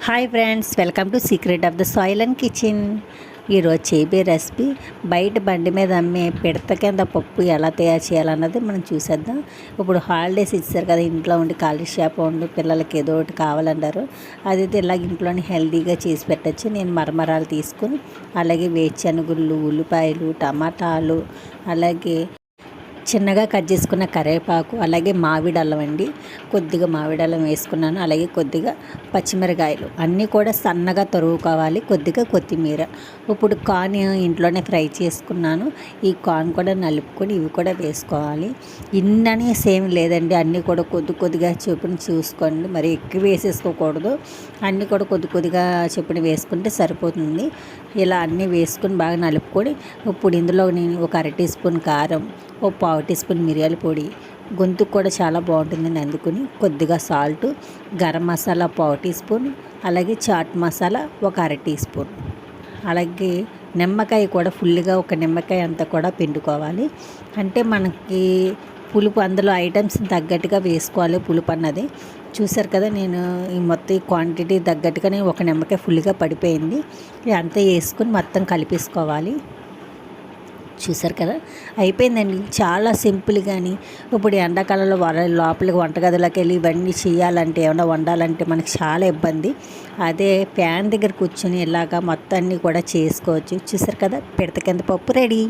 Hi friends, welcome to secret of the soil and kitchen. ఈరోజు చేయబోయే recipe బయట బండి మీద అమ్మే పిడత కింద పప్పు ఎలా తయారు చేయాలన్నది మనం చూసేద్దాం. ఇప్పుడు హాలిడేస్ ఇచ్చారు కదా, ఇంట్లో ఉండి ఖాళీ షాప్ ఉండి పిల్లలకి ఏదో ఒకటి కావాలంటారు. అదైతే ఇలాగ ఇంట్లోనే హెల్తీగా చేసి పెట్టచ్చు. నేను మరమరాలు తీసుకుని అలాగే వేరుశనగుళ్ళు, ఉల్లిపాయలు, టమాటాలు, అలాగే చిన్నగా కట్ చేసుకున్న కరివేపాకు, అలాగే మామిడి అల్లం అండి, కొద్దిగా మామిడి అల్లం వేసుకున్నాను. అలాగే కొద్దిగా పచ్చిమిరకాయలు అన్నీ కూడా సన్నగా తరుగుకోవాలి, కొద్దిగా కొత్తిమీర. ఇప్పుడు కార్న్ ఇంట్లోనే ఫ్రై చేసుకున్నాను. ఈ కార్న్ కూడా నలుపుకొని ఇవి కూడా వేసుకోవాలి. ఇన్నని సేమ్ లేదండి, అన్నీ కూడా కొద్దిగా చొప్పున చూసుకోండి, మరి ఎక్కువ వేసేసుకోకూడదు. అన్నీ కూడా కొద్దిగా చొప్పున వేసుకుంటే సరిపోతుంది. ఇలా అన్నీ వేసుకొని బాగా నలుపుకొని ఇప్పుడు ఇందులో నేను ఒక అర టీ స్పూన్ కారం, ఓ పావు టీ స్పూన్ మిరియాల పొడి, గొంతుకు కూడా చాలా బాగుంటుందండి అందుకుని కొద్దిగా సాల్ట్, గరం మసాలా పావు టీ స్పూన్, అలాగే చాట్ మసాలా ఒక అర టీ స్పూన్, అలాగే నిమ్మకాయ కూడా ఫుల్గా ఒక నిమ్మకాయ అంతా కూడా పిండుకోవాలి. అంటే మనకి పులుపు అందులో ఐటమ్స్ తగ్గట్టుగా వేసుకోవాలి. పులుపు అన్నది చూసారు కదా, నేను ఈ మొత్తం ఈ క్వాంటిటీ తగ్గట్టుగానే ఒక నిమ్మకాయ ఫుల్గా పడిపోయింది. అంతా వేసుకుని మొత్తం కలిపేసుకోవాలి. చూసారు కదా, అయిపోయిందండి. చాలా సింపుల్. కానీ ఇప్పుడు ఎండాకాలంలో లోపలికి వంటగదిలోకి వెళ్ళి ఇవన్నీ చేయాలంటే, ఏమన్నా వండాలంటే మనకి చాలా ఇబ్బంది. అదే ప్యాన్ దగ్గర కూర్చొని ఇలాగా మొత్తాన్ని కూడా చేసుకోవచ్చు. చూసారు కదా, పిడత కింద పప్పు రెడీ.